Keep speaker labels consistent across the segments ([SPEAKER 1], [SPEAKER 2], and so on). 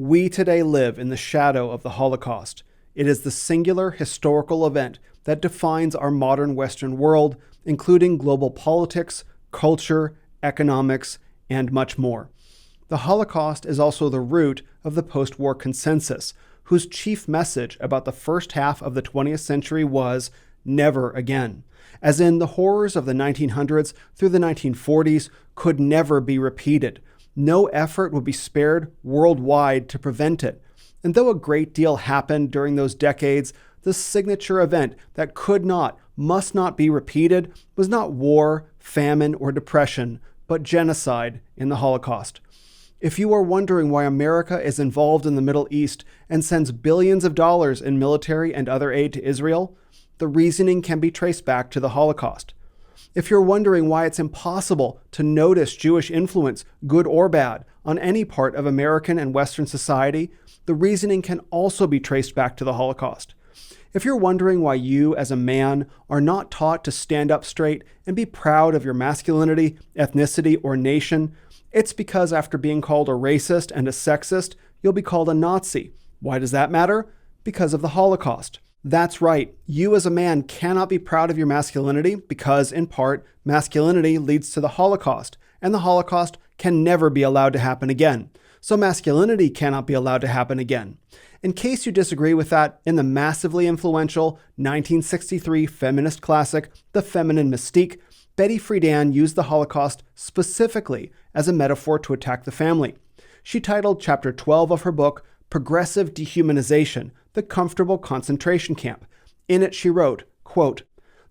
[SPEAKER 1] We today live in the shadow of the Holocaust. It is the singular historical event that defines our modern Western world, including global politics, culture, economics, and much more. The Holocaust is also the root of the post-war consensus, whose chief message about the first half of the 20th century was never again, as in the horrors of the 1900s through the 1940s could never be repeated. No effort would be spared worldwide to prevent it. And though a great deal happened during those decades, the signature event that could not, must not be repeated was not war, famine, or depression, but genocide in the Holocaust. If you are wondering why America is involved in the Middle East and sends billions of dollars in military and other aid to Israel, the reasoning can be traced back to the Holocaust. If you're wondering why it's impossible to notice Jewish influence, good or bad, on any part of American and Western society, the reasoning can also be traced back to the Holocaust. If you're wondering why you, as a man, are not taught to stand up straight and be proud of your masculinity, ethnicity, or nation, it's because after being called a racist and a sexist, you'll be called a Nazi. Why does that matter? Because of the Holocaust. That's right. You as a man cannot be proud of your masculinity because, in part, masculinity leads to the Holocaust, and the Holocaust can never be allowed to happen again. So masculinity cannot be allowed to happen again. In case you disagree with that, in the massively influential 1963 feminist classic, The Feminine Mystique, Betty Friedan used the Holocaust specifically as a metaphor to attack the family. She titled Chapter 12 of her book, Progressive Dehumanization, the Comfortable Concentration Camp. In it, she wrote, quote,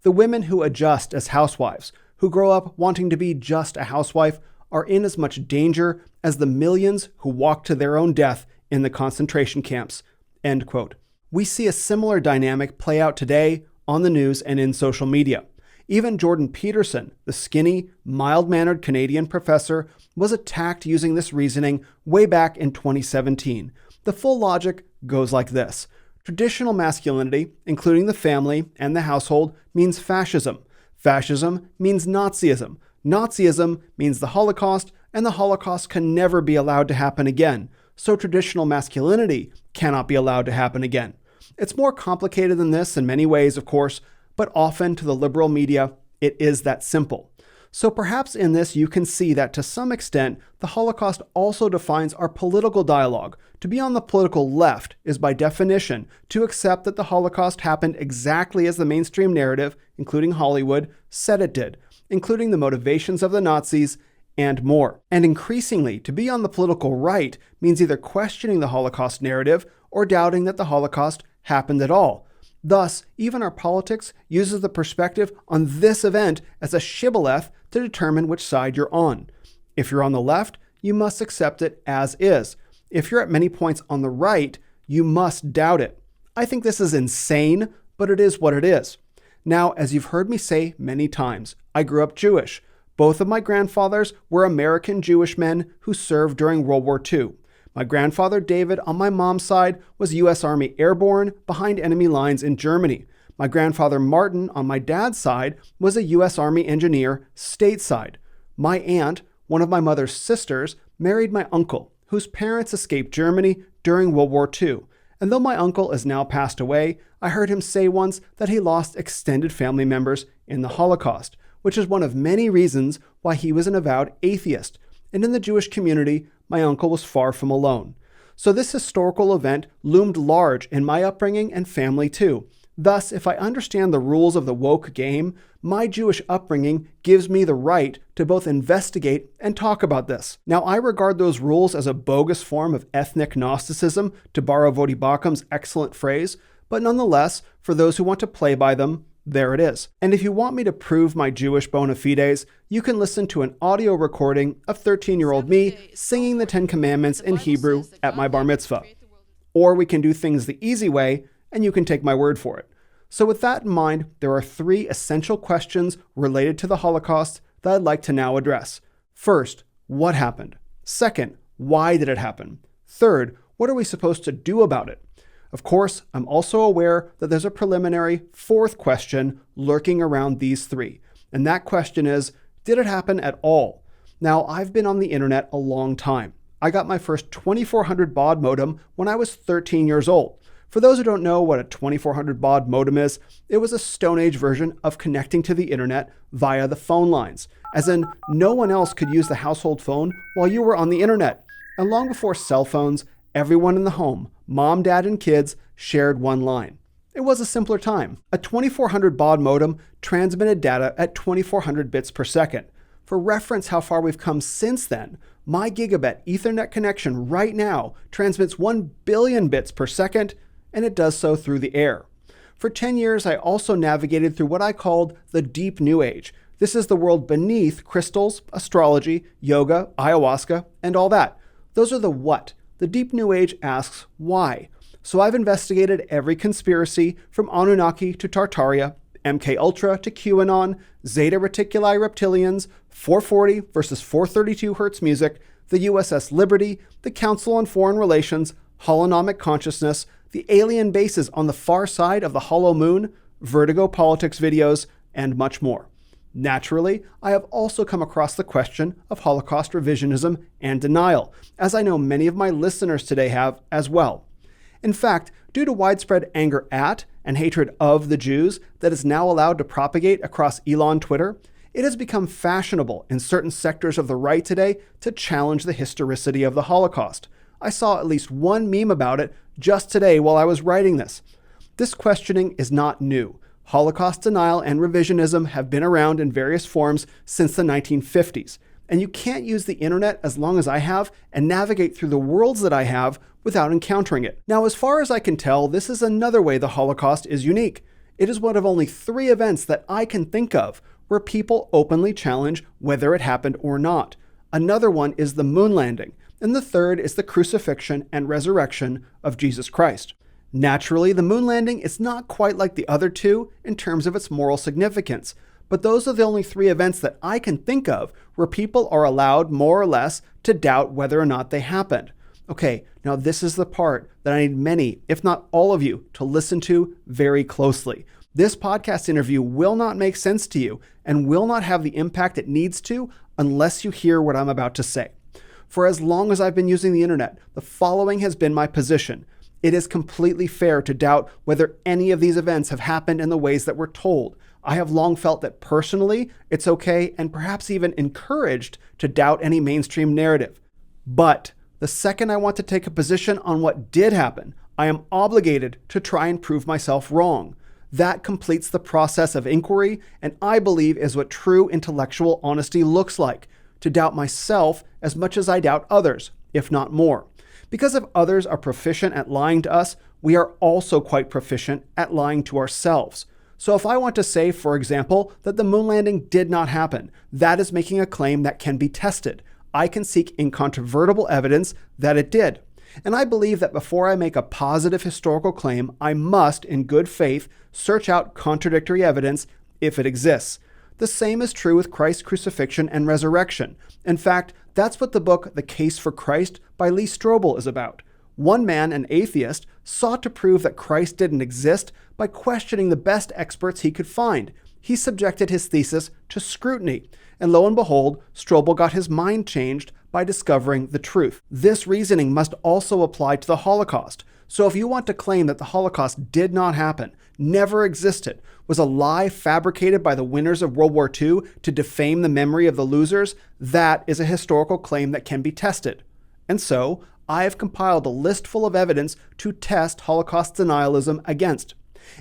[SPEAKER 1] "The women who adjust as housewives, who grow up wanting to be just a housewife, are in as much danger as the millions who walk to their own death in the concentration camps." End quote. We see a similar dynamic play out today on the news and in social media. Even Jordan Peterson, the skinny, mild-mannered Canadian professor, was attacked using this reasoning way back in 2017. The full logic goes like this. Traditional masculinity, including the family and the household, means fascism. Fascism means Nazism. Nazism means the Holocaust, and the Holocaust can never be allowed to happen again. So traditional masculinity cannot be allowed to happen again. It's more complicated than this in many ways, of course, but often to the liberal media, it is that simple. So perhaps in this you can see that to some extent, the Holocaust also defines our political dialogue. To be on the political left is by definition to accept that the Holocaust happened exactly as the mainstream narrative, including Hollywood, said it did, including the motivations of the Nazis and more. And increasingly, to be on the political right means either questioning the Holocaust narrative or doubting that the Holocaust happened at all. Thus, even our politics uses the perspective on this event as a shibboleth to determine which side you're on. If you're on the left, you must accept it as is. If you're at many points on the right, you must doubt it. I think this is insane, but it is what it is. Now, as you've heard me say many times, I grew up Jewish. Both of my grandfathers were American Jewish men who served during World War II. My grandfather David on my mom's side was U.S. Army Airborne behind enemy lines in Germany. My grandfather Martin on my dad's side was a U.S. Army engineer stateside. My aunt, one of my mother's sisters, married my uncle, whose parents escaped Germany during World War II. And though my uncle is now passed away, I heard him say once that he lost extended family members in the Holocaust, which is one of many reasons why he was an avowed atheist. And in the Jewish community, my uncle was far from alone. So this historical event loomed large in my upbringing and family too. Thus, if I understand the rules of the woke game, my Jewish upbringing gives me the right to both investigate and talk about this. Now, I regard those rules as a bogus form of ethnic Gnosticism, to borrow Vodi Bakkum's excellent phrase, but nonetheless, for those who want to play by them, there it is. And if you want me to prove my Jewish bona fides, you can listen to an audio recording of 13-year-old me singing the 10 Commandments in Hebrew at my bar mitzvah. Or we can do things the easy way, and you can take my word for it. So with that in mind, there are 3 essential questions related to the Holocaust that I'd like to now address. First, what happened? Second, why did it happen? Third, what are we supposed to do about it? Of course, I'm also aware that there's a preliminary 4th question lurking around these 3. And that question is, did it happen at all? Now, I've been on the internet a long time. I got my first 2400 baud modem when I was 13 years old. For those who don't know what a 2400 baud modem is, it was a Stone Age version of connecting to the internet via the phone lines, as in no one else could use the household phone while you were on the internet. And long before cell phones, everyone in the home, mom, dad, and kids, shared one line. It was a simpler time. A 2400 baud modem transmitted data at 2400 bits per second. For reference how far we've come since then, my gigabit Ethernet connection right now transmits 1 billion bits per second, and it does so through the air. For 10 years, I also navigated through what I called the Deep New Age. This is the world beneath crystals, astrology, yoga, ayahuasca, and all that. Those are the what. The Deep New Age asks why. So I've investigated every conspiracy from Anunnaki to Tartaria, MK Ultra to QAnon, Zeta Reticuli reptilians, 440 versus 432 Hertz music, the USS Liberty, the Council on Foreign Relations, holonomic consciousness, the alien bases on the far side of the hollow moon, vertigo politics videos, and much more. Naturally, I have also come across the question of Holocaust revisionism and denial, as I know many of my listeners today have as well. In fact, due to widespread anger at and hatred of the Jews that is now allowed to propagate across Elon Twitter, it has become fashionable in certain sectors of the right today to challenge the historicity of the Holocaust. I saw at least one meme about it just today while I was writing this. This questioning is not new. Holocaust denial and revisionism have been around in various forms since the 1950s, and you can't use the internet as long as I have and navigate through the worlds that I have without encountering it. Now, as far as I can tell, this is another way the Holocaust is unique. It is one of only 3 events that I can think of where people openly challenge whether it happened or not. Another one is the moon landing, and the third is the crucifixion and resurrection of Jesus Christ. Naturally, the moon landing is not quite like the other 2 in terms of its moral significance, but those are the only 3 events that I can think of where people are allowed more or less to doubt whether or not they happened. Okay, now this is the part that I need many, if not all of you, to listen to very closely. This podcast interview will not make sense to you and will not have the impact it needs to unless you hear what I'm about to say. For as long as I've been using the internet, the following has been my position. It is completely fair to doubt whether any of these events have happened in the ways that we're told. I have long felt that personally, it's okay and perhaps even encouraged to doubt any mainstream narrative. But the second I want to take a position on what did happen, I am obligated to try and prove myself wrong. That completes the process of inquiry, and I believe is what true intellectual honesty looks like, to doubt myself as much as I doubt others, if not more. Because if others are proficient at lying to us, we are also quite proficient at lying to ourselves. So if I want to say, for example, that the moon landing did not happen, that is making a claim that can be tested. I can seek incontrovertible evidence that it did. And I believe that before I make a positive historical claim, I must, in good faith, search out contradictory evidence if it exists. The same is true with Christ's crucifixion and resurrection. In fact, that's what the book The Case for Christ by Lee Strobel is about. One man, an atheist, sought to prove that Christ didn't exist by questioning the best experts he could find. He subjected his thesis to scrutiny, and lo and behold, Strobel got his mind changed by discovering the truth. This reasoning must also apply to the Holocaust. So if you want to claim that the Holocaust did not happen, never existed, was a lie fabricated by the winners of World War II to defame the memory of the losers, that is a historical claim that can be tested. And so, I have compiled a list full of evidence to test Holocaust denialism against.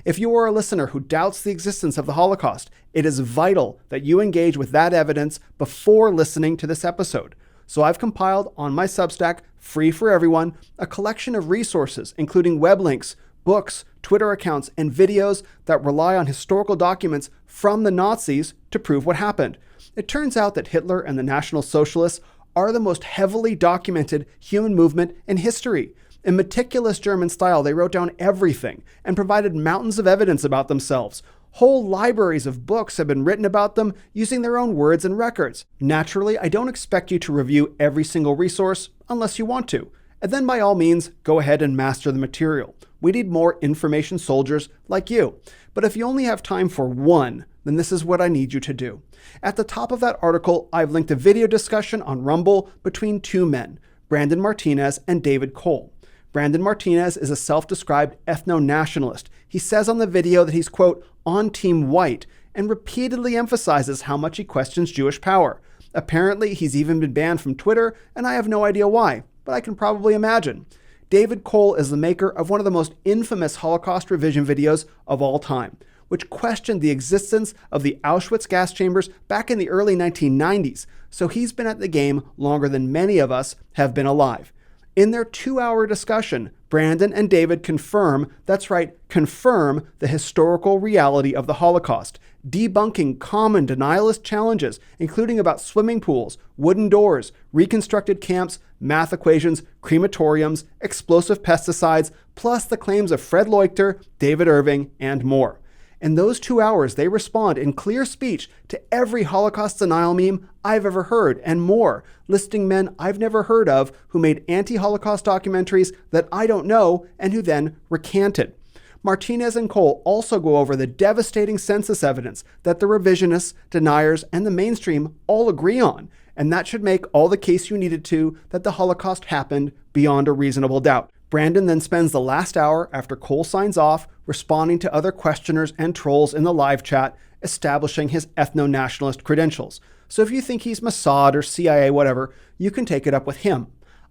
[SPEAKER 1] If you are a listener who doubts the existence of the Holocaust, it is vital that you engage with that evidence before listening to this episode. So I've compiled on my Substack, free for everyone, a collection of resources, including web links, books, Twitter accounts, and videos that rely on historical documents from the Nazis to prove what happened. It turns out that Hitler and the National Socialists are the most heavily documented human movement in history. In meticulous German style, they wrote down everything and provided mountains of evidence about themselves. Whole libraries of books have been written about them using their own words and records. Naturally, I don't expect you to review every single resource unless you want to. And then by all means, go ahead and master the material. We need more information soldiers like you. But if you only have time for one, then this is what I need you to do. At the top of that article, I've linked a video discussion on Rumble between 2 men, Brandon Martinez and David Cole. Brandon Martinez is a self-described ethno-nationalist. He says on the video that he's, quote, on Team White, and repeatedly emphasizes how much he questions Jewish power. Apparently, he's even been banned from Twitter, and I have no idea why, but I can probably imagine. David Cole is the maker of one of the most infamous Holocaust revision videos of all time, which questioned the existence of the Auschwitz gas chambers back in the early 1990s, so he's been at the game longer than many of us have been alive. In their 2-hour discussion, Brandon and David confirm, that's right, confirm the historical reality of the Holocaust, debunking common denialist challenges, including about swimming pools, wooden doors, reconstructed camps, math equations, crematoriums, explosive pesticides, plus the claims of Fred Leuchter, David Irving, and more. In those 2 hours, they respond in clear speech to every Holocaust denial meme I've ever heard and more, listing men I've never heard of who made anti-Holocaust documentaries that I don't know and who then recanted. Martinez and Cole also go over the devastating census evidence that the revisionists, deniers, and the mainstream all agree on, and that should make all the case you needed to that the Holocaust happened beyond a reasonable doubt. Brandon then spends the last hour after Cole signs off responding to other questioners and trolls in the live chat, establishing his ethno-nationalist credentials. So if you think he's Mossad or CIA, whatever, you can take it up with him.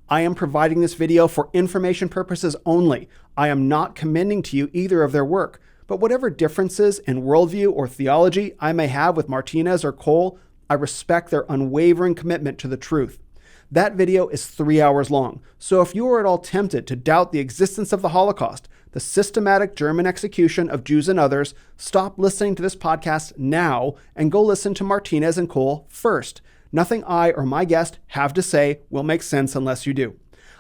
[SPEAKER 1] I am providing this video for information purposes only. I am not commending to you either of their work, but whatever differences in worldview or theology I may have with Martinez or Cole, I respect their unwavering commitment to the truth. That video is 3 hours long, so if you are at all tempted to doubt the existence of the Holocaust, the systematic German execution of Jews and others, stop listening to this podcast now and go listen to Martinez and Cole first. Nothing I or my guest have to say will make sense unless you do.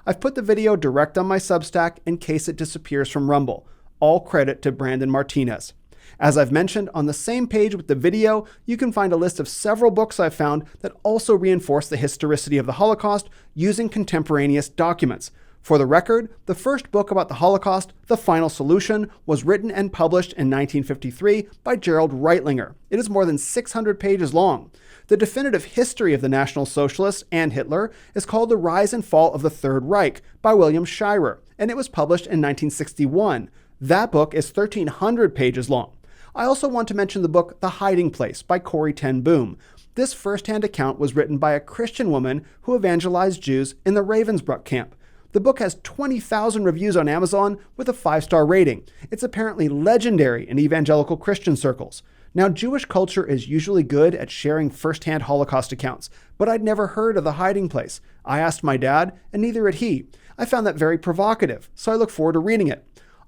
[SPEAKER 1] I've put the video direct on my Substack in case it disappears from Rumble. All credit to Brandon Martinez. As I've mentioned, on the same page with the video, you can find a list of several books I've found that also reinforce the historicity of the Holocaust using contemporaneous documents. For the record, the first book about the Holocaust, The Final Solution, was written and published in 1953 by Gerald Reitlinger. It is more than 600 pages long. The definitive history of the National Socialists and Hitler is called The Rise and Fall of the Third Reich by William Shirer, and it was published in 1961. That book is 1,300 pages long. I also want to mention the book The Hiding Place by Corrie ten Boom. This first-hand account was written by a Christian woman who evangelized Jews in the Ravensbrück camp. The book has 20,000 reviews on Amazon with a 5-star rating. It's apparently legendary in evangelical Christian circles. Now, Jewish culture is usually good at sharing first-hand Holocaust accounts, but I'd never heard of The Hiding Place. I asked my dad, and neither had he. I found that very provocative, so I look forward to reading it.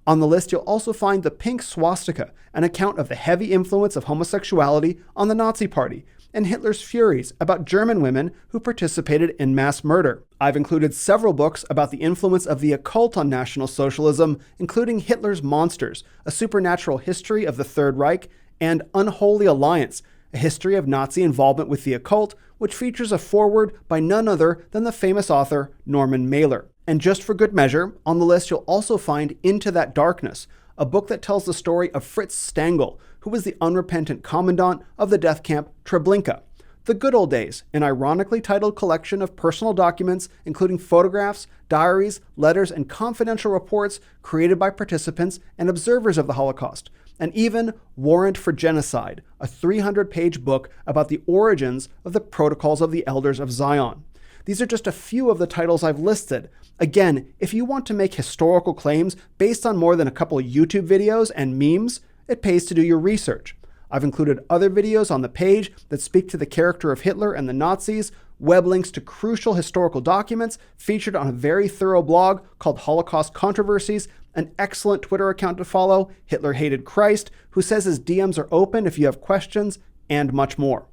[SPEAKER 1] On the list, you'll also find The Pink Swastika, an account of the heavy influence of homosexuality on the Nazi Party, and Hitler's Furies, about German women who participated in mass murder. I've included several books about the influence of the occult on National Socialism, including Hitler's Monsters, a supernatural history of the Third Reich, and Unholy Alliance, a history of Nazi involvement with the occult, which features a foreword by none other than the famous author Norman Mailer. And just for good measure, on the list you'll also find Into That Darkness, a book that tells the story of Fritz Stangl, who was the unrepentant commandant of the death camp Treblinka. The Good Old Days, an ironically titled collection of personal documents, including photographs, diaries, letters, and confidential reports created by participants and observers of the Holocaust. And even Warrant for Genocide, a 300-page book about the origins of the Protocols of the Elders of Zion. These are just a few of the titles I've listed. Again, if you want to make historical claims based on more than a couple of YouTube videos and memes, it pays to do your research. I've included other videos on the page that speak to the character of Hitler and the Nazis, web links to crucial historical documents featured on a very thorough blog called Holocaust Controversies, an excellent Twitter account to follow, Hitler Hated Christ, who says his DMs are open if you have questions, and much more.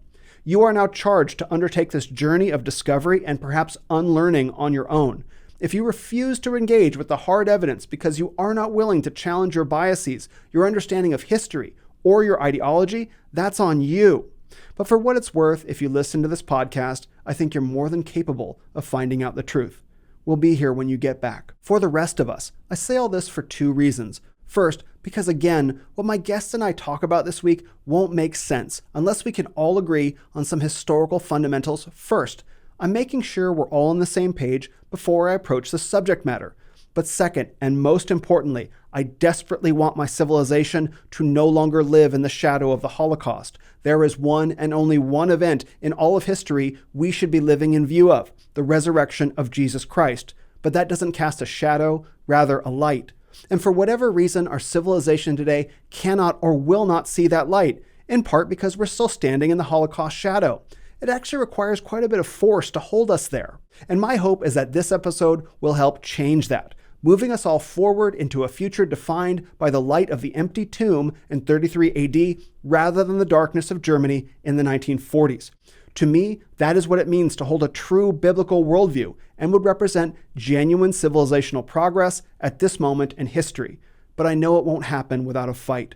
[SPEAKER 1] You are now charged to undertake this journey of discovery and perhaps unlearning on your own. If you refuse to engage with the hard evidence because you are not willing to challenge your biases, your understanding of history, or your ideology, that's on you. But for what it's worth, if you listen to this podcast, I think you're more than capable of finding out the truth. We'll be here when you get back. For the rest of us, I say all this for 2 reasons. First, because again, what my guests and I talk about this week won't make sense unless we can all agree on some historical fundamentals first. I'm making sure we're all on the same page before I approach the subject matter. But second, and most importantly, I desperately want my civilization to no longer live in the shadow of the Holocaust. There is one and only one event in all of history we should be living in view of, the resurrection of Jesus Christ. But that doesn't cast a shadow, rather a light. And for whatever reason, our civilization today cannot or will not see that light, in part because we're still standing in the Holocaust shadow. It actually requires quite a bit of force to hold us there. And my hope is that this episode will help change that, moving us all forward into a future defined by the light of the empty tomb in 33 AD rather than the darkness of Germany in the 1940s. To me, that is what it means to hold a true biblical worldview and would represent genuine civilizational progress at this moment in history. But I know it won't happen without a fight.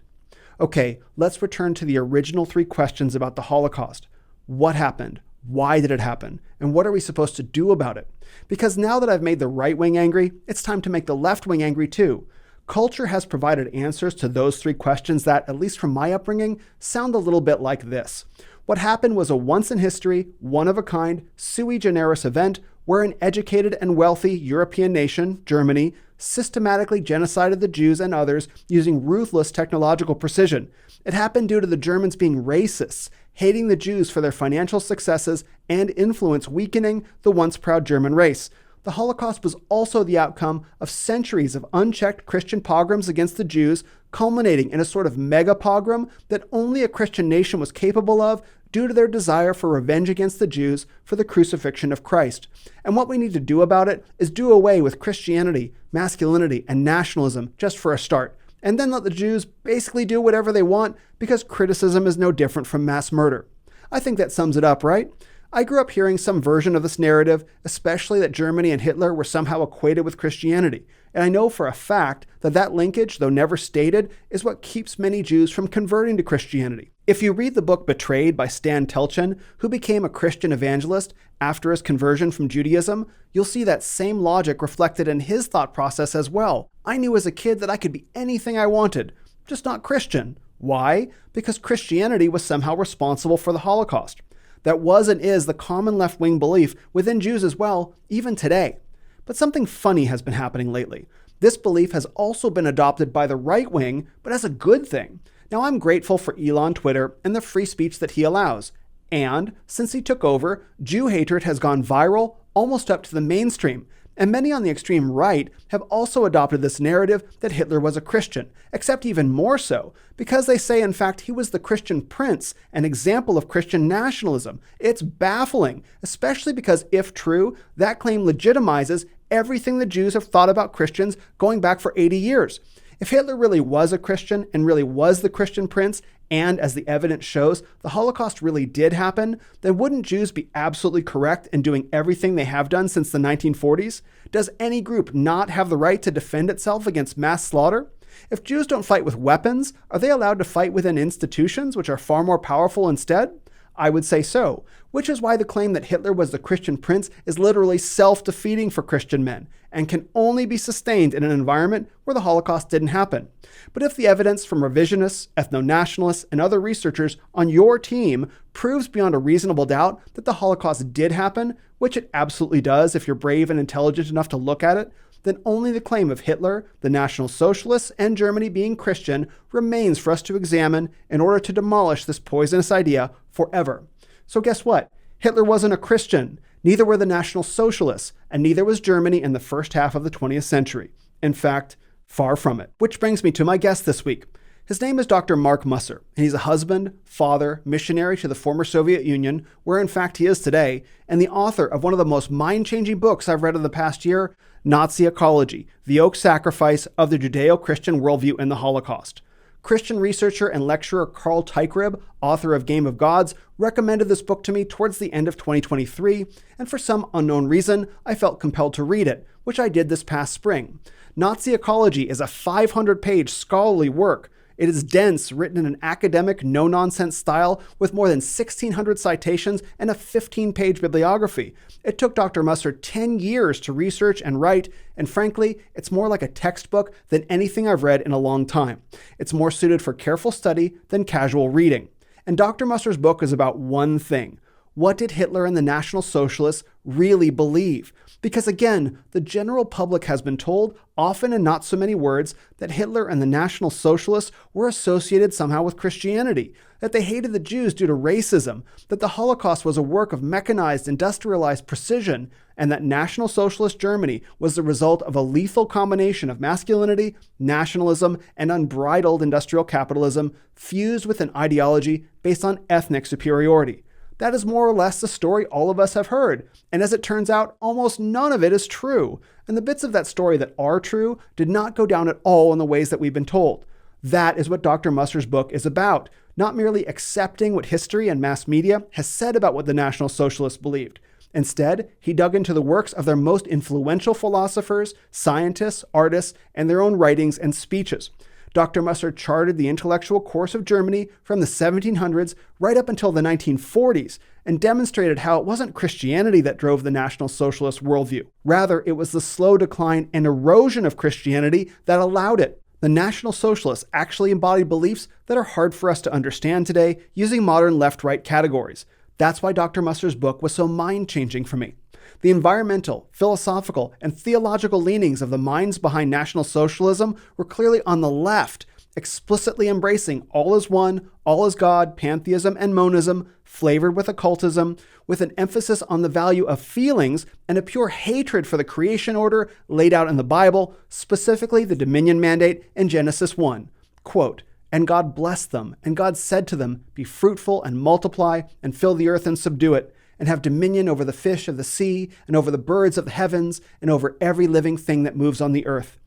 [SPEAKER 1] Okay, let's return to the original 3 questions about the Holocaust. What happened? Why did it happen? And what are we supposed to do about it? Because now that I've made the right wing angry, it's time to make the left wing angry too. Culture has provided answers to those 3 questions that, at least from my upbringing, sound a little bit like this. What happened was a once-in-history, one-of-a-kind, sui generis event where an educated and wealthy European nation, Germany, systematically genocided the Jews and others using ruthless technological precision. It happened due to the Germans being racists, hating the Jews for their financial successes and influence weakening the once proud German race. The Holocaust was also the outcome of centuries of unchecked Christian pogroms against the Jews, culminating in a sort of mega pogrom that only a Christian nation was capable of due to their desire for revenge against the Jews for the crucifixion of Christ. And what we need to do about it is do away with Christianity, masculinity, and nationalism just for a start, and then let the Jews basically do whatever they want because criticism is no different from mass murder. I think that sums it up, right? I grew up hearing some version of this narrative, especially that Germany and Hitler were somehow equated with Christianity. And I know for a fact that that linkage, though never stated, is what keeps many Jews from converting to Christianity. If you read the book Betrayed by Stan Telchin, who became a Christian evangelist after his conversion from Judaism, you'll see that same logic reflected in his thought process as well. I knew as a kid that I could be anything I wanted, just not Christian. Why? Because Christianity was somehow responsible for the Holocaust. That was and is the common left-wing belief within Jews as well, even today. But something funny has been happening lately. This belief has also been adopted by the right wing, but as a good thing. Now, I'm grateful for Elon Twitter and the free speech that he allows. And since he took over, Jew hatred has gone viral, almost up to the mainstream. And many on the extreme right have also adopted this narrative that Hitler was a Christian, except even more so, because they say, in fact, he was the Christian prince, an example of Christian nationalism. It's baffling, especially because, if true, that claim legitimizes everything the Jews have thought about Christians going back for 80 years. If Hitler really was a Christian and really was the Christian prince, and as the evidence shows, the Holocaust really did happen, then wouldn't Jews be absolutely correct in doing everything they have done since the 1940s? Does any group not have the right to defend itself against mass slaughter? If Jews don't fight with weapons, are they allowed to fight within institutions which are far more powerful instead? I would say so, which is why the claim that Hitler was the Christian prince is literally self-defeating for Christian men and can only be sustained in an environment where the Holocaust didn't happen. But if the evidence from revisionists, ethno-nationalists, and other researchers on your team proves beyond a reasonable doubt that the Holocaust did happen, which it absolutely does if you're brave and intelligent enough to look at it, then only the claim of Hitler, the National Socialists, and Germany being Christian remains for us to examine in order to demolish this poisonous idea forever. So guess what? Hitler wasn't a Christian, neither were the National Socialists, and neither was Germany in the first half of the 20th century. In fact, far from it. Which brings me to my guest this week. His name is Dr. Mark Musser, and he's a husband, father, missionary to the former Soviet Union, where in fact he is today, and the author of one of the most mind-changing books I've read in the past year, Nazi Ecology, the Oak Sacrifice of the Judeo-Christian Worldview in the Holocaust. Christian researcher and lecturer Carl Teichrieb, author of Game of Gods, recommended this book to me towards the end of 2023, and for some unknown reason, I felt compelled to read it, which I did this past spring. Nazi Ecology is a 500-page scholarly work. It is dense, written in an academic, no-nonsense style with more than 1,600 citations and a 15-page bibliography. It took Dr. Musser 10 years to research and write, and frankly, it's more like a textbook than anything I've read in a long time. It's more suited for careful study than casual reading. And Dr. Musser's book is about one thing: what did Hitler and the National Socialists really believe? Because again, the general public has been told, often in not so many words, that Hitler and the National Socialists were associated somehow with Christianity, that they hated the Jews due to racism, that the Holocaust was a work of mechanized, industrialized precision, and that National Socialist Germany was the result of a lethal combination of masculinity, nationalism, and unbridled industrial capitalism fused with an ideology based on ethnic superiority. That is more or less the story all of us have heard, and as it turns out, almost none of it is true. And the bits of that story that are true did not go down at all in the ways that we've been told. That is what Dr. Musser's book is about, not merely accepting what history and mass media has said about what the National Socialists believed. Instead, he dug into the works of their most influential philosophers, scientists, artists, and their own writings and speeches. Dr. Musser charted the intellectual course of Germany from the 1700s right up until the 1940s and demonstrated how it wasn't Christianity that drove the National Socialist worldview. Rather, it was the slow decline and erosion of Christianity that allowed it. The National Socialists actually embodied beliefs that are hard for us to understand today using modern left-right categories. That's why Dr. Musser's book was so mind-changing for me. The environmental, philosophical, and theological leanings of the minds behind National Socialism were clearly on the left, explicitly embracing all is one, all is God, pantheism, and monism, flavored with occultism, with an emphasis on the value of feelings and a pure hatred for the creation order laid out in the Bible, specifically the dominion mandate in Genesis 1. Quote, "And God blessed them, and God said to them, be fruitful and multiply, and fill the earth and subdue it, and have dominion over the fish of the sea, and over the birds of the heavens, and over every living thing that moves on the earth."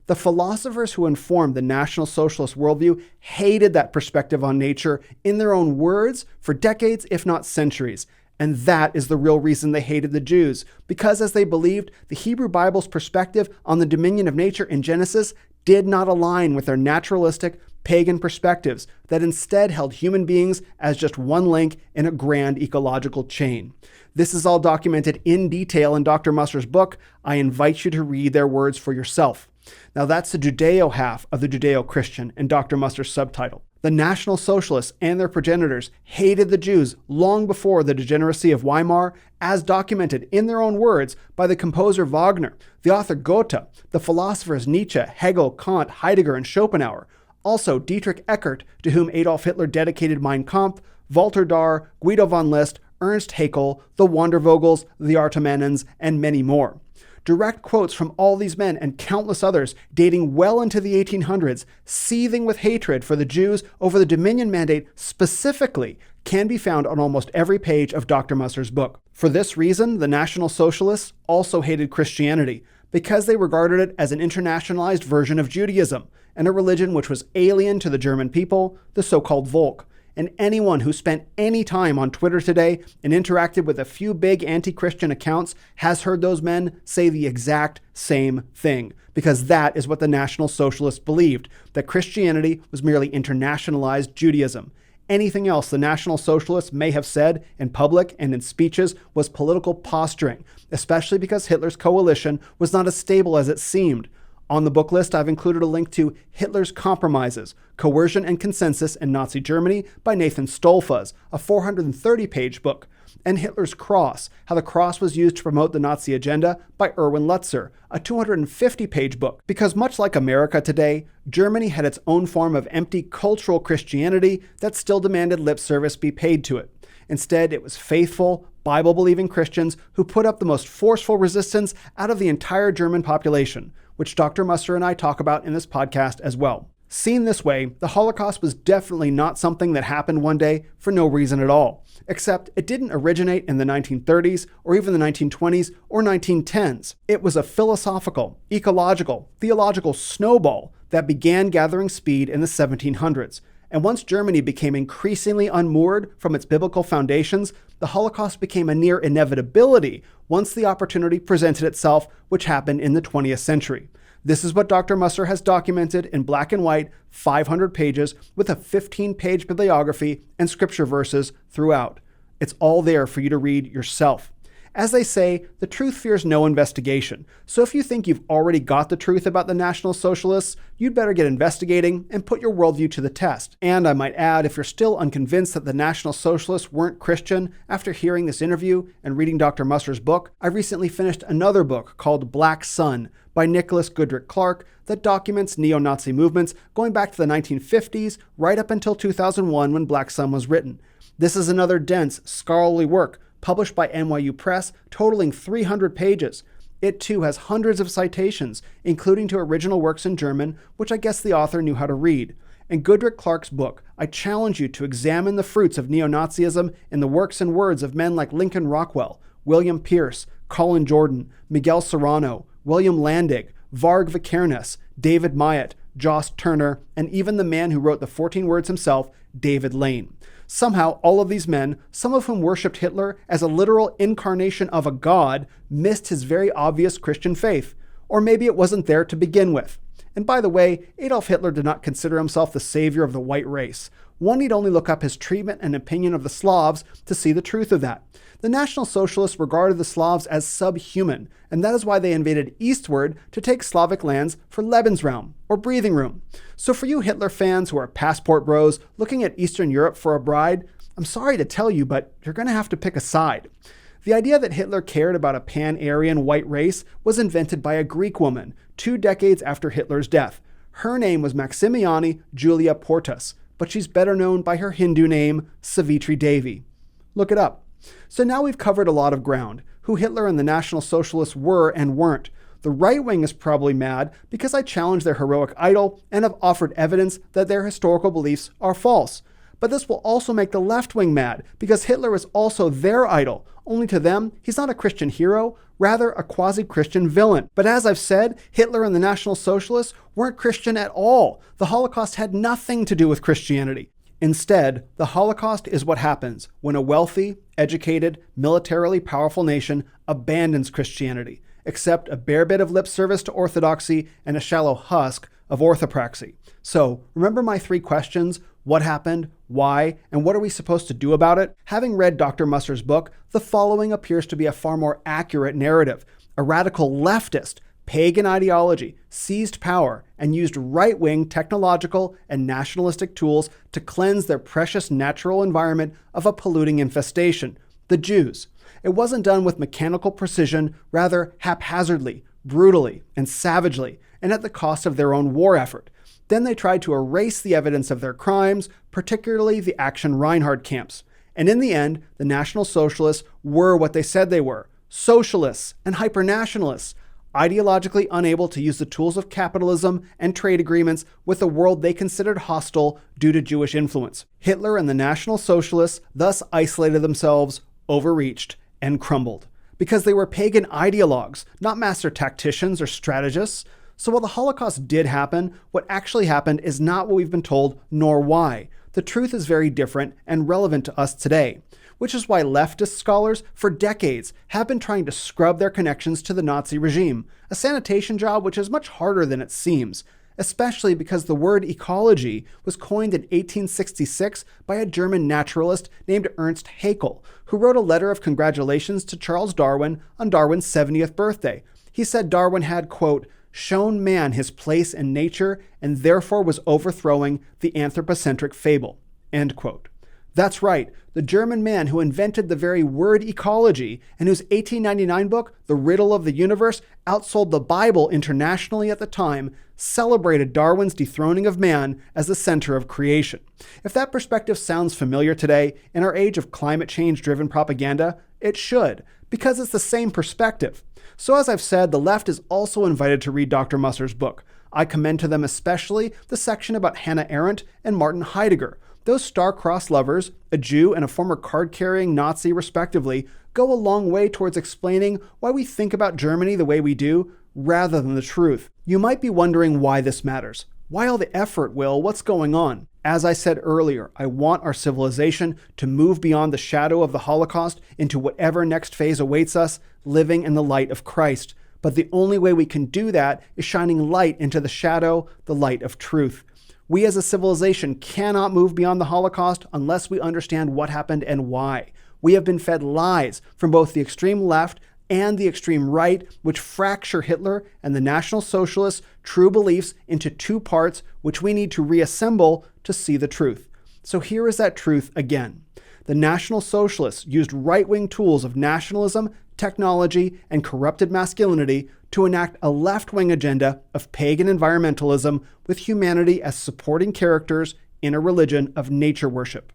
[SPEAKER 1] The philosophers who informed the National Socialist worldview hated that perspective on nature in their own words for decades, if not centuries. And that is the real reason they hated the Jews, because as they believed, the Hebrew Bible's perspective on the dominion of nature in Genesis did not align with their naturalistic, pagan perspectives that instead held human beings as just one link in a grand ecological chain. This is all documented in detail in Dr. Musser's book. I invite you to read their words for yourself. Now that's the Judeo half of the Judeo-Christian in Dr. Musser's subtitle. The National Socialists and their progenitors hated the Jews long before the degeneracy of Weimar, as documented in their own words by the composer Wagner, the author Goethe, the philosophers Nietzsche, Hegel, Kant, Heidegger, and Schopenhauer. Also, Dietrich Eckart, to whom Adolf Hitler dedicated Mein Kampf, Walter Dahr, Guido von List, Ernst Haeckel, the Wandervogels, the Artemannens, and many more. Direct quotes from all these men and countless others dating well into the 1800s, seething with hatred for the Jews over the Dominion Mandate specifically, can be found on almost every page of Dr. Musser's book. For this reason, the National Socialists also hated Christianity, because they regarded it as an internationalized version of Judaism, and a religion which was alien to the German people, the so-called Volk. And anyone who spent any time on Twitter today and interacted with a few big anti-Christian accounts has heard those men say the exact same thing, because that is what the National Socialists believed, that Christianity was merely internationalized Judaism. Anything else the National Socialists may have said in public and in speeches was political posturing, especially because Hitler's coalition was not as stable as it seemed. On the book list, I've included a link to Hitler's Compromises, Coercion and Consensus in Nazi Germany by Nathan Stolfaz, a 430-page book, and Hitler's Cross, How the Cross was Used to Promote the Nazi Agenda by Erwin Lutzer, a 250-page book. Because much like America today, Germany had its own form of empty cultural Christianity that still demanded lip service be paid to it. Instead, it was faithful, Bible-believing Christians who put up the most forceful resistance out of the entire German population, which Dr. Musser and I talk about in this podcast as well. Seen this way, the Holocaust was definitely not something that happened one day for no reason at all, except it didn't originate in the 1930s or even the 1920s or 1910s. It was a philosophical, ecological, theological snowball that began gathering speed in the 1700s. And once Germany became increasingly unmoored from its biblical foundations, the Holocaust became a near inevitability once the opportunity presented itself, which happened in the 20th century. This is what Dr. Musser has documented in black and white, 500 pages, with a 15-page bibliography and scripture verses throughout. It's all there for you to read yourself. As they say, the truth fears no investigation. So if you think you've already got the truth about the National Socialists, you'd better get investigating and put your worldview to the test. And I might add, if you're still unconvinced that the National Socialists weren't Christian after hearing this interview and reading Dr. Musser's book, I recently finished another book called Black Sun by Nicholas Goodrick Clark that documents neo-Nazi movements going back to the 1950s right up until 2001 when Black Sun was written. This is another dense, scholarly work published by NYU Press, totaling 300 pages. It too has hundreds of citations, including to original works in German, which I guess the author knew how to read. In Goodrick Clark's book, I challenge you to examine the fruits of neo-Nazism in the works and words of men like Lincoln Rockwell, William Pierce, Colin Jordan, Miguel Serrano, William Landig, Varg Vikernes, David Myatt, Joss Turner, and even the man who wrote the 14 words himself, David Lane. Somehow, all of these men, some of whom worshipped Hitler as a literal incarnation of a god, missed his very obvious Christian faith. Or maybe it wasn't there to begin with. And by the way, Adolf Hitler did not consider himself the savior of the white race. One need only look up his treatment and opinion of the Slavs to see the truth of that. The National Socialists regarded the Slavs as subhuman, and that is why they invaded eastward to take Slavic lands for Lebensraum, or breathing room. So for you Hitler fans who are passport bros looking at Eastern Europe for a bride, I'm sorry to tell you, but you're going to have to pick a side. The idea that Hitler cared about a pan-Aryan white race was invented by a Greek woman 2 decades after Hitler's death. Her name was Maximiani Julia Portas, but she's better known by her Hindu name, Savitri Devi. Look it up. So now we've covered a lot of ground, who Hitler and the National Socialists were and weren't. The right wing is probably mad because I challenged their heroic idol and have offered evidence that their historical beliefs are false. But this will also make the left wing mad because Hitler is also their idol. Only to them, he's not a Christian hero, rather a quasi-Christian villain. But as I've said, Hitler and the National Socialists weren't Christian at all. The Holocaust had nothing to do with Christianity. Instead, the Holocaust is what happens when a wealthy, educated, militarily powerful nation abandons Christianity, accept a bare bit of lip service to orthodoxy and a shallow husk of orthopraxy. So, remember my 3 questions? What happened? Why? And what are we supposed to do about it? Having read Dr. Musser's book, the following appears to be a far more accurate narrative. A radical leftist, pagan ideology seized power and used right-wing technological and nationalistic tools to cleanse their precious natural environment of a polluting infestation, the Jews. It wasn't done with mechanical precision, rather haphazardly, brutally, and savagely, and at the cost of their own war effort. Then they tried to erase the evidence of their crimes, particularly the Action Reinhard camps. And in the end, the National Socialists were what they said they were, socialists and hypernationalists, ideologically unable to use the tools of capitalism and trade agreements with a world they considered hostile due to Jewish influence. Hitler and the National Socialists thus isolated themselves, overreached, and crumbled. Because they were pagan ideologues, not master tacticians or strategists. So while the Holocaust did happen, what actually happened is not what we've been told, nor why. The truth is very different and relevant to us today, which is why leftist scholars for decades have been trying to scrub their connections to the Nazi regime, a sanitation job which is much harder than it seems, especially because the word ecology was coined in 1866 by a German naturalist named Ernst Haeckel, who wrote a letter of congratulations to Charles Darwin on Darwin's 70th birthday. He said Darwin had, quote, shown man his place in nature and therefore was overthrowing the anthropocentric fable, end quote. That's right, the German man who invented the very word ecology and whose 1899 book, The Riddle of the Universe, outsold the Bible internationally at the time, celebrated Darwin's dethroning of man as the center of creation. If that perspective sounds familiar today, in our age of climate change-driven propaganda, it should, because it's the same perspective. So as I've said, the left is also invited to read Dr. Musser's book. I commend to them especially the section about Hannah Arendt and Martin Heidegger. Those star-crossed lovers, a Jew and a former card-carrying Nazi respectively, go a long way towards explaining why we think about Germany the way we do, rather than the truth. You might be wondering why this matters. Why all the effort, Will? What's going on? As I said earlier, I want our civilization to move beyond the shadow of the Holocaust into whatever next phase awaits us, living in the light of Christ. But the only way we can do that is shining light into the shadow, the light of truth. We as a civilization cannot move beyond the Holocaust unless we understand what happened and why. We have been fed lies from both the extreme left and the extreme right, which fracture Hitler and the National Socialists' true beliefs into two parts, which we need to reassemble to see the truth. So here is that truth again. The National Socialists used right-wing tools of nationalism, technology, and corrupted masculinity to enact a left-wing agenda of pagan environmentalism with humanity as supporting characters in a religion of nature worship.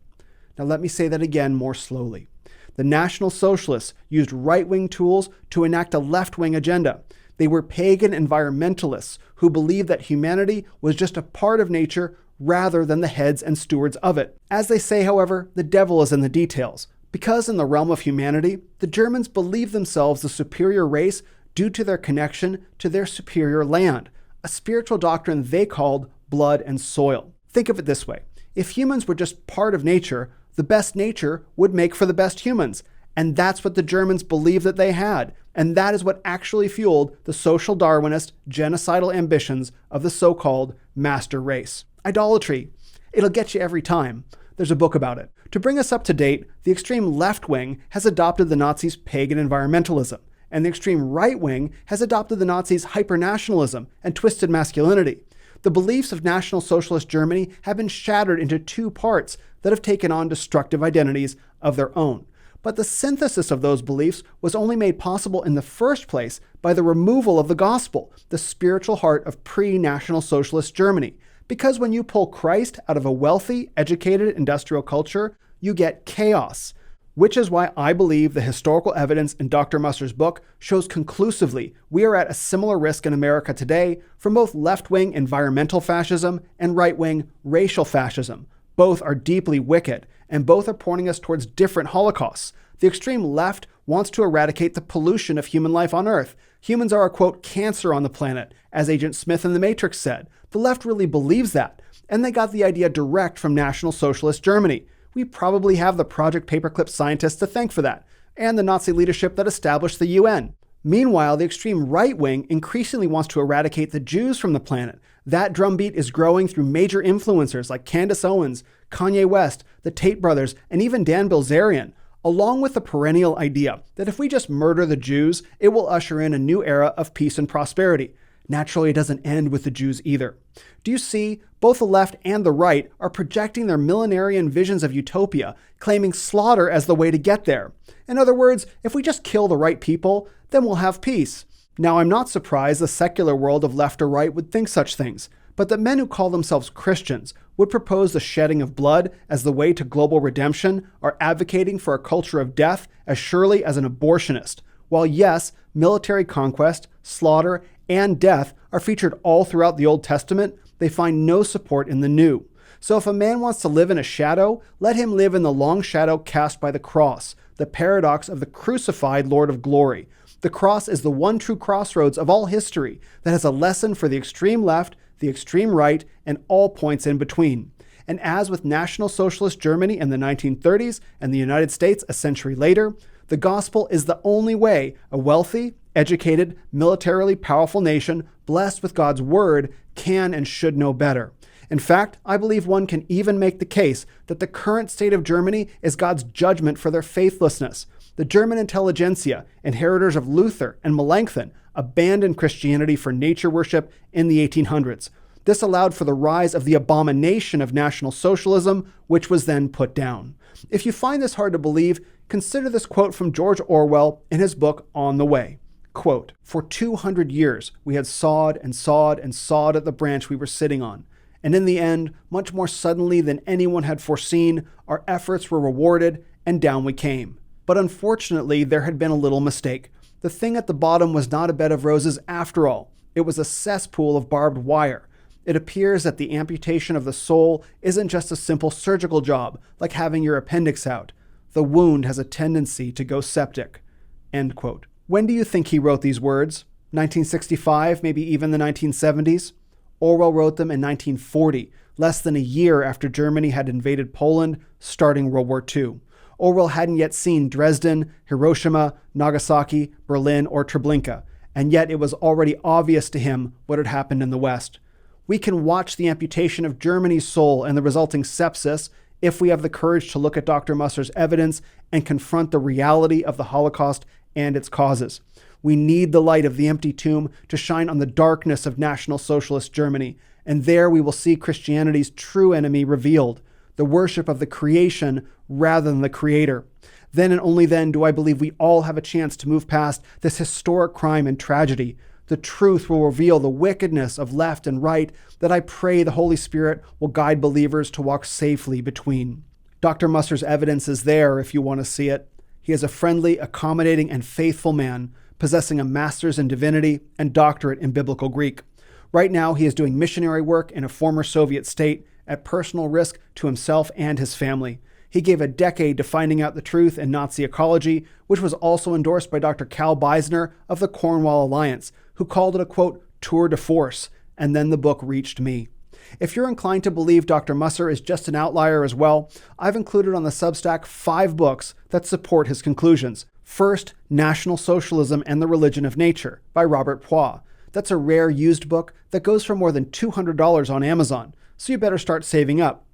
[SPEAKER 1] Now let me say that again more slowly. The National Socialists used right-wing tools to enact a left-wing agenda. They were pagan environmentalists who believed that humanity was just a part of nature rather than the heads and stewards of it. As they say, however, the devil is in the details. Because in the realm of humanity, the Germans believed themselves the superior race due to their connection to their superior land, a spiritual doctrine they called blood and soil. Think of it this way. If humans were just part of nature, the best nature would make for the best humans. And that's what the Germans believed that they had. And that is what actually fueled the social Darwinist, genocidal ambitions of the so-called master race. Idolatry. It'll get you every time. There's a book about it. To bring us up to date, the extreme left wing has adopted the Nazis' pagan environmentalism, and the extreme right wing has adopted the Nazis' hyper-nationalism and twisted masculinity. The beliefs of National Socialist Germany have been shattered into two parts that have taken on destructive identities of their own. But the synthesis of those beliefs was only made possible in the first place by the removal of the gospel, the spiritual heart of pre-National Socialist Germany. Because when you pull Christ out of a wealthy, educated, industrial culture, you get chaos. Which is why I believe the historical evidence in Dr. Musser's book shows conclusively we are at a similar risk in America today from both left-wing environmental fascism and right-wing racial fascism. Both are deeply wicked, and both are pointing us towards different holocausts. The extreme left wants to eradicate the pollution of human life on Earth. Humans are a, quote, cancer on the planet, as Agent Smith in The Matrix said. The left really believes that, and they got the idea direct from National Socialist Germany. We probably have the Project Paperclip scientists to thank for that, and the Nazi leadership that established the UN. Meanwhile, the extreme right wing increasingly wants to eradicate the Jews from the planet. That drumbeat is growing through major influencers like Candace Owens, Kanye West, the Tate brothers, and even Dan Bilzerian, along with the perennial idea that if we just murder the Jews, it will usher in a new era of peace and prosperity. Naturally, it doesn't end with the Jews either. Do you see? Both the left and the right are projecting their millenarian visions of utopia, claiming slaughter as the way to get there. In other words, if we just kill the right people, then we'll have peace. Now, I'm not surprised the secular world of left or right would think such things, but that men who call themselves Christians would propose the shedding of blood as the way to global redemption are advocating for a culture of death as surely as an abortionist. While yes, military conquest, slaughter, and death are featured all throughout the Old Testament, they find no support in the New. So if a man wants to live in a shadow, let him live in the long shadow cast by the cross, the paradox of the crucified Lord of Glory. The cross is the one true crossroads of all history that has a lesson for the extreme left, the extreme right, and all points in between. And as with National Socialist Germany in the 1930s and the United States a century later, the gospel is the only way a wealthy, educated, militarily powerful nation blessed with God's word can and should know better. In fact, I believe one can even make the case that the current state of Germany is God's judgment for their faithlessness. The German intelligentsia, inheritors of Luther and Melanchthon, abandoned Christianity for nature worship in the 1800s. This allowed for the rise of the abomination of National Socialism, which was then put down. If you find this hard to believe, consider this quote from George Orwell in his book On the Way. Quote, "For 200 years we had sawed and sawed and sawed at the branch we were sitting on. And in the end, much more suddenly than anyone had foreseen, our efforts were rewarded and down we came. But unfortunately, there had been a little mistake. The thing at the bottom was not a bed of roses after all. It was a cesspool of barbed wire. It appears that the amputation of the soul isn't just a simple surgical job, like having your appendix out. The wound has a tendency to go septic." End quote. When do you think he wrote these words? 1965, maybe even the 1970s? Orwell wrote them in 1940, less than a year after Germany had invaded Poland, starting World War II. Orwell hadn't yet seen Dresden, Hiroshima, Nagasaki, Berlin, or Treblinka, and yet it was already obvious to him what had happened in the West. We can watch the amputation of Germany's soul and the resulting sepsis if we have the courage to look at Dr. Musser's evidence and confront the reality of the Holocaust and its causes. We need the light of the empty tomb to shine on the darkness of National Socialist Germany, and there we will see Christianity's true enemy revealed, the worship of the creation rather than the creator. Then and only then do I believe we all have a chance to move past this historic crime and tragedy. The truth will reveal the wickedness of left and right that I pray the Holy Spirit will guide believers to walk safely between. Dr. Musser's evidence is there if you want to see it. He is a friendly, accommodating, and faithful man, possessing a master's in divinity and doctorate in biblical Greek. Right now, he is doing missionary work in a former Soviet state at personal risk to himself and his family. He gave a decade to finding out the truth in Nazi ecology, which was also endorsed by Dr. Cal Beisner of the Cornwall Alliance, who called it a, quote, tour de force, and then the book reached me. If you're inclined to believe Dr. Musser is just an outlier as well, I've included on the Substack 5 books that support his conclusions. First, National Socialism and the Religion of Nature by Robert Poix. That's a rare used book that goes for more than $200 on Amazon, so you better start saving up.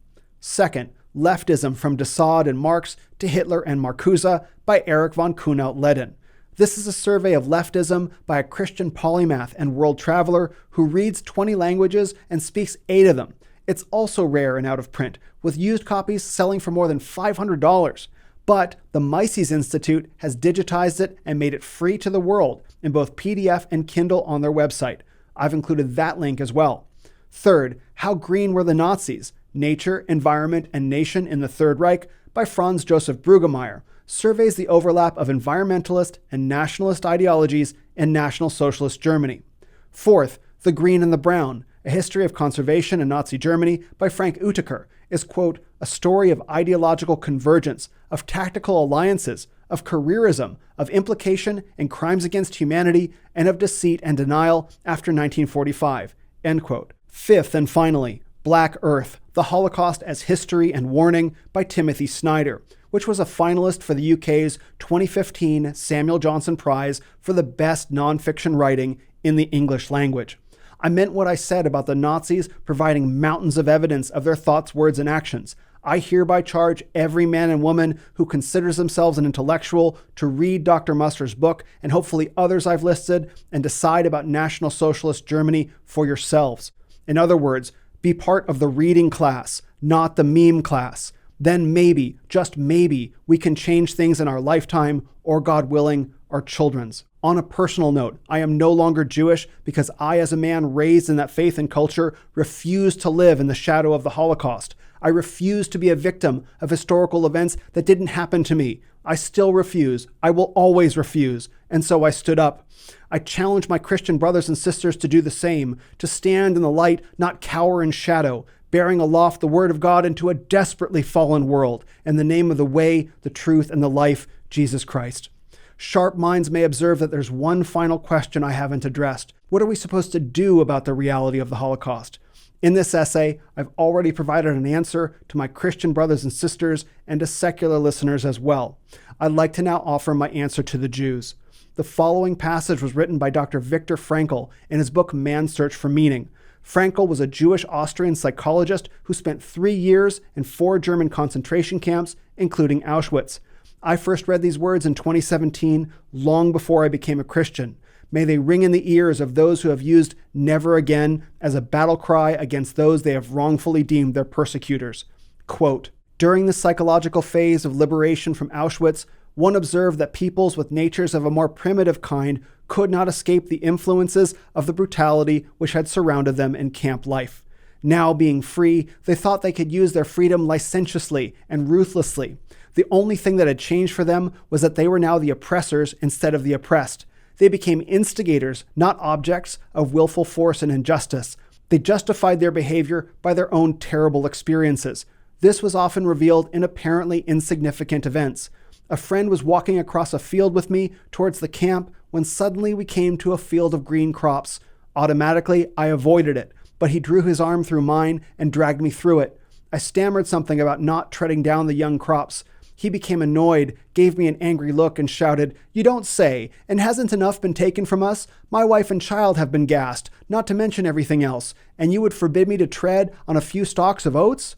[SPEAKER 1] Second, Leftism from de Sade and Marx to Hitler and Marcuse by Erich von Kuhnelt-Leddihn. This is a survey of leftism by a Christian polymath and world traveler who reads 20 languages and speaks 8 of them. It's also rare and out of print, with used copies selling for more than $500. But the Mises Institute has digitized it and made it free to the world in both PDF and Kindle on their website. I've included that link as well. Third, How Green Were the Nazis? Nature, Environment, and Nation in the Third Reich by Franz Joseph Brueggemeyer surveys the overlap of environmentalist and nationalist ideologies in National Socialist Germany. Fourth, The Green and the Brown, A History of Conservation in Nazi Germany by Frank Uteker is, quote, a story of ideological convergence, of tactical alliances, of careerism, of implication and crimes against humanity, and of deceit and denial after 1945, end quote. Fifth and finally, Black Earth, The Holocaust as History and Warning by Timothy Snyder, which was a finalist for the UK's 2015 Samuel Johnson Prize for the best nonfiction writing in the English language. I meant what I said about the Nazis providing mountains of evidence of their thoughts, words, and actions. I hereby charge every man and woman who considers themselves an intellectual to read Dr. Musser's book and hopefully others I've listed and decide about National Socialist Germany for yourselves. In other words, be part of the reading class, not the meme class. Then maybe, just maybe, we can change things in our lifetime, or God willing, our children's. On a personal note, I am no longer Jewish because I, as a man raised in that faith and culture, refuse to live in the shadow of the Holocaust. I refuse to be a victim of historical events that didn't happen to me. I still refuse. I will always refuse. And so I stood up. I challenge my Christian brothers and sisters to do the same, to stand in the light, not cower in shadow, bearing aloft the word of God into a desperately fallen world, in the name of the way, the truth, and the life, Jesus Christ. Sharp minds may observe that there's one final question I haven't addressed. What are we supposed to do about the reality of the Holocaust? In this essay, I've already provided an answer to my Christian brothers and sisters and to secular listeners as well. I'd like to now offer my answer to the Jews. The following passage was written by Dr. Viktor Frankl in his book Man's Search for Meaning. Frankl was a Jewish Austrian psychologist who spent 3 years in 4 German concentration camps, including Auschwitz. I first read these words in 2017, long before I became a Christian. May they ring in the ears of those who have used never again as a battle cry against those they have wrongfully deemed their persecutors. Quote, during the psychological phase of liberation from Auschwitz, one observed that peoples with natures of a more primitive kind could not escape the influences of the brutality which had surrounded them in camp life. Now, being free, they thought they could use their freedom licentiously and ruthlessly. The only thing that had changed for them was that they were now the oppressors instead of the oppressed. They became instigators, not objects, of willful force and injustice. They justified their behavior by their own terrible experiences. This was often revealed in apparently insignificant events. A friend was walking across a field with me towards the camp when suddenly we came to a field of green crops. Automatically, I avoided it, but he drew his arm through mine and dragged me through it. I stammered something about not treading down the young crops. He became annoyed, gave me an angry look, and shouted, "You don't say, and hasn't enough been taken from us? My wife and child have been gassed, not to mention everything else, and you would forbid me to tread on a few stalks of oats?"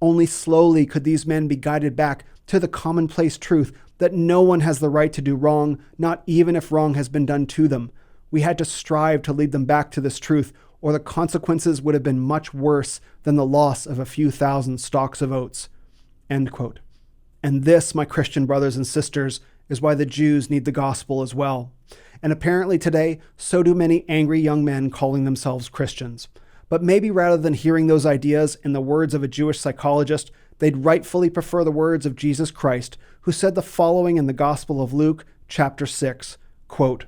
[SPEAKER 1] Only slowly could these men be guided back to the commonplace truth that no one has the right to do wrong, not even if wrong has been done to them. We had to strive to lead them back to this truth, or the consequences would have been much worse than the loss of a few thousand stalks of oats." End quote. And this, my Christian brothers and sisters, is why the Jews need the gospel as well. And apparently today, so do many angry young men calling themselves Christians. But maybe rather than hearing those ideas in the words of a Jewish psychologist, they'd rightfully prefer the words of Jesus Christ, who said the following in the Gospel of Luke, chapter 6, quote,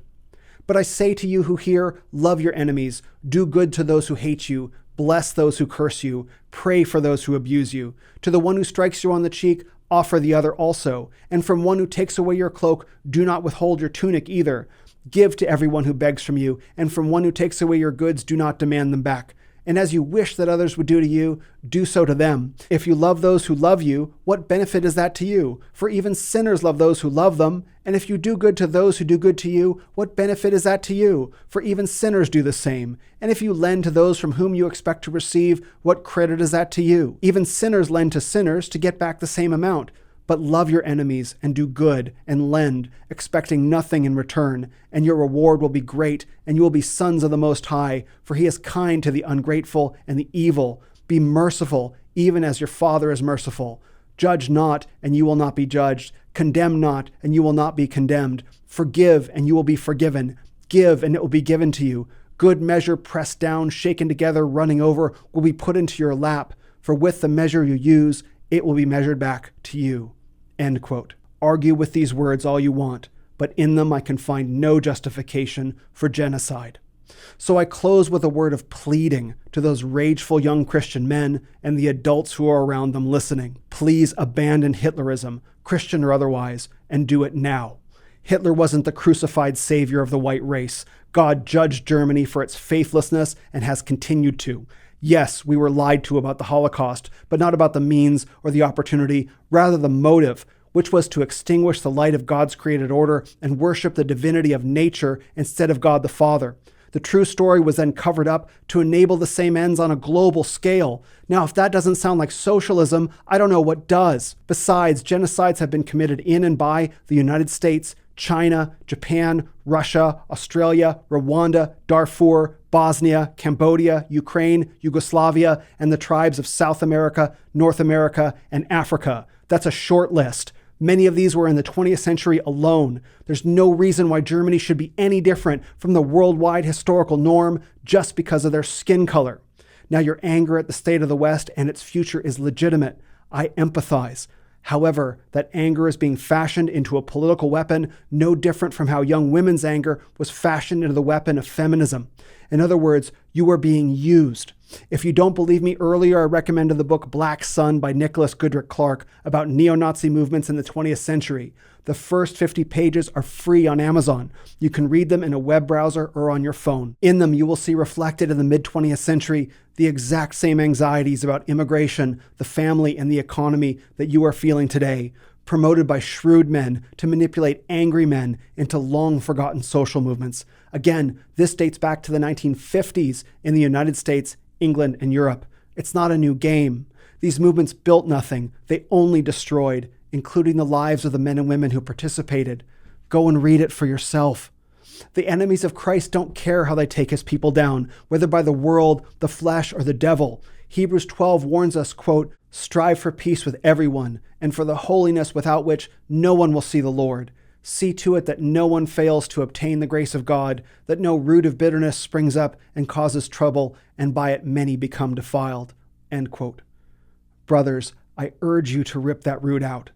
[SPEAKER 1] "But I say to you who hear, love your enemies, do good to those who hate you, bless those who curse you, pray for those who abuse you. To the one who strikes you on the cheek, offer the other also. And from one who takes away your cloak, do not withhold your tunic either. Give to everyone who begs from you, and from one who takes away your goods, do not demand them back. And as you wish that others would do to you, do so to them. If you love those who love you, what benefit is that to you? For even sinners love those who love them. And if you do good to those who do good to you, what benefit is that to you? For even sinners do the same. And if you lend to those from whom you expect to receive, what credit is that to you? Even sinners lend to sinners to get back the same amount. But love your enemies and do good and lend, expecting nothing in return, and your reward will be great, and you will be sons of the Most High, for he is kind to the ungrateful and the evil. Be merciful, even as your Father is merciful. Judge not, and you will not be judged. Condemn not, and you will not be condemned. Forgive, and you will be forgiven. Give, and it will be given to you. Good measure, pressed down, shaken together, running over, will be put into your lap. For with the measure you use, it will be measured back to you." End quote. Argue with these words all you want, but in them I can find no justification for genocide. So I close with a word of pleading to those rageful young Christian men and the adults who are around them listening. Please abandon Hitlerism, Christian or otherwise, and do it now. Hitler wasn't the crucified savior of the white race. God judged Germany for its faithlessness and has continued to. Yes, we were lied to about the Holocaust, but not about the means or the opportunity, rather the motive, which was to extinguish the light of God's created order and worship the divinity of nature instead of God the Father. The true story was then covered up to enable the same ends on a global scale. Now, if that doesn't sound like socialism, I don't know what does. Besides, genocides have been committed in and by the United States, China, Japan, Russia, Australia, Rwanda, Darfur, Bosnia, Cambodia, Ukraine, Yugoslavia, and the tribes of South America, North America, and Africa. That's a short list. Many of these were in the 20th century alone. There's no reason why Germany should be any different from the worldwide historical norm just because of their skin color. Now, your anger at the state of the West and its future is legitimate. I empathize. However, that anger is being fashioned into a political weapon, no different from how young women's anger was fashioned into the weapon of feminism. In other words, you are being used. If you don't believe me, earlier I recommended the book Black Sun by Nicholas Goodrick Clark about neo-Nazi movements in the 20th century. The first 50 pages are free on Amazon. You can read them in a web browser or on your phone. In them, you will see reflected in the mid-20th century the exact same anxieties about immigration, the family, and the economy that you are feeling today, promoted by shrewd men to manipulate angry men into long-forgotten social movements. Again, this dates back to the 1950s in the United States, England, and Europe. It's not a new game. These movements built nothing. They only destroyed, including the lives of the men and women who participated. Go and read it for yourself. The enemies of Christ don't care how they take his people down, whether by the world, the flesh, or the devil. Hebrews 12 warns us, quote, "Strive for peace with everyone, and for the holiness without which no one will see the Lord. See to it that no one fails to obtain the grace of God, that no root of bitterness springs up and causes trouble, and by it many become defiled." End quote. Brothers, I urge you to rip that root out.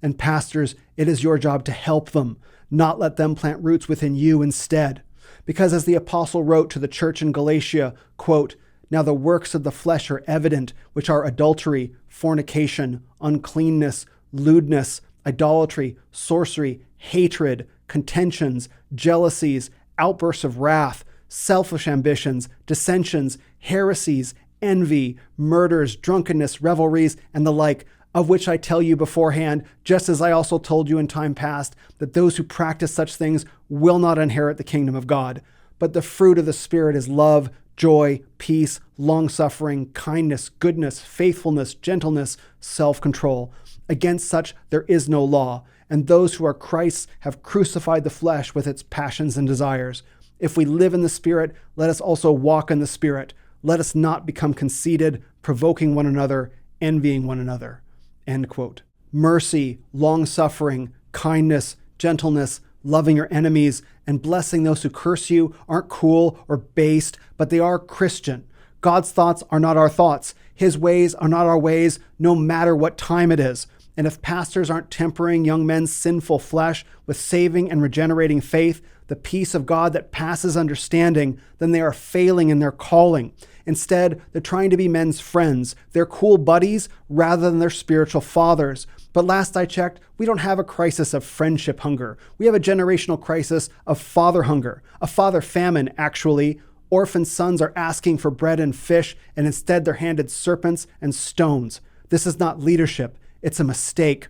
[SPEAKER 1] And pastors, it is your job to help them, not let them plant roots within you instead. Because as the apostle wrote to the church in Galatia, quote, "Now the works of the flesh are evident, which are adultery, fornication, uncleanness, lewdness, idolatry, sorcery, hatred, contentions, jealousies, outbursts of wrath, selfish ambitions, dissensions, heresies, envy, murders, drunkenness, revelries, and the like, of which I tell you beforehand, just as I also told you in time past, that those who practice such things will not inherit the kingdom of God. But the fruit of the Spirit is love, joy, peace, long-suffering, kindness, goodness, faithfulness, gentleness, self-control. Against such there is no law, and those who are Christ's have crucified the flesh with its passions and desires. If we live in the Spirit, let us also walk in the Spirit. Let us not become conceited, provoking one another, envying one another." End quote. Mercy, long-suffering, kindness, gentleness, loving your enemies, and blessing those who curse you aren't cool or based, but they are Christian. God's thoughts are not our thoughts. His ways are not our ways, no matter what time it is. And if pastors aren't tempering young men's sinful flesh with saving and regenerating faith, the peace of God that passes understanding, then they are failing in their calling. Instead, they're trying to be men's friends. They're cool buddies rather than their spiritual fathers. But last I checked, we don't have a crisis of friendship hunger. We have a generational crisis of father hunger, a father famine, actually. Orphan sons are asking for bread and fish, and instead they're handed serpents and stones. This is not leadership. It's a mistake.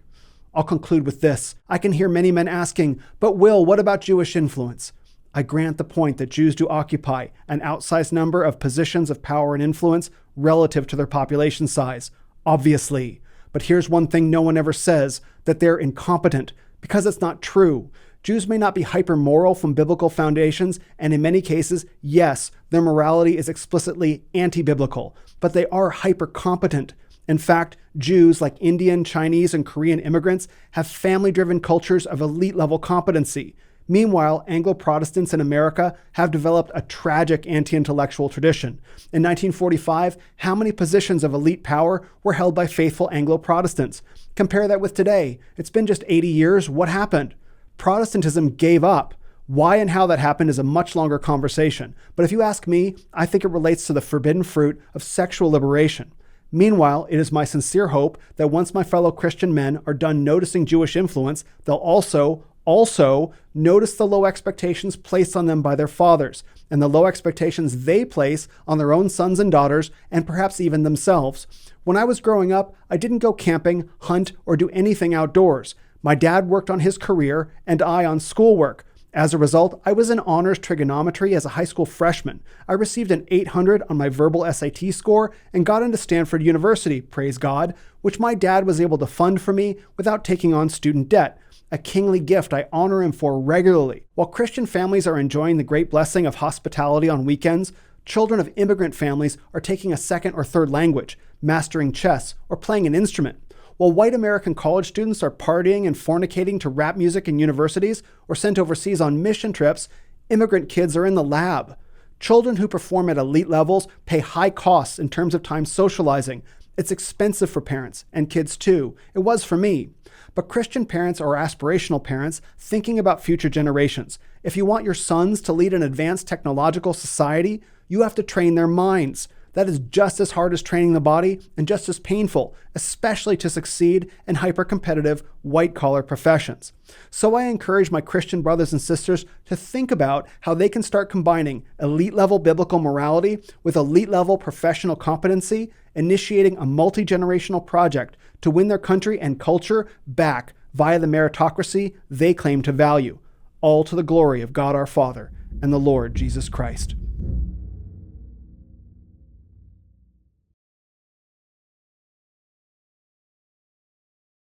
[SPEAKER 1] I'll conclude with this. I can hear many men asking, "But Will, what about Jewish influence?" I grant the point that Jews do occupy an outsized number of positions of power and influence relative to their population size, obviously. But here's one thing no one ever says, that they're incompetent, because it's not true. Jews may not be hyper-moral from biblical foundations, and in many cases, yes, their morality is explicitly anti-biblical, but they are hyper-competent. In fact, Jews, like Indian, Chinese, and Korean immigrants, have family-driven cultures of elite-level competency. Meanwhile, Anglo-Protestants in America have developed a tragic anti-intellectual tradition. In 1945, how many positions of elite power were held by faithful Anglo-Protestants? Compare that with today. It's been just 80 years. What happened? Protestantism gave up. Why and how that happened is a much longer conversation. But if you ask me, I think it relates to the forbidden fruit of sexual liberation. Meanwhile, it is my sincere hope that once my fellow Christian men are done noticing Jewish influence, they'll also notice the low expectations placed on them by their fathers and the low expectations they place on their own sons and daughters and perhaps even themselves. When I was growing up, I didn't go camping, hunt, or do anything outdoors. My dad worked on his career and I on schoolwork. As a result, I was in honors trigonometry as a high school freshman. I received an 800 on my verbal SAT score and got into Stanford University, praise God, which my dad was able to fund for me without taking on student debt. A kingly gift I honor him for regularly. While Christian families are enjoying the great blessing of hospitality on weekends, children of immigrant families are taking a second or third language, mastering chess, or playing an instrument. While white American college students are partying and fornicating to rap music in universities or sent overseas on mission trips, immigrant kids are in the lab. Children who perform at elite levels pay high costs in terms of time socializing. It's expensive for parents, and kids too. It was for me. But Christian parents are aspirational parents thinking about future generations. If you want your sons to lead an advanced technological society, you have to train their minds. That is just as hard as training the body and just as painful, especially to succeed in hyper-competitive white-collar professions. So I encourage my Christian brothers and sisters to think about how they can start combining elite-level biblical morality with elite-level professional competency, initiating a multi-generational project to win their country and culture back via the meritocracy they claim to value, all to the glory of God our Father and the Lord Jesus Christ.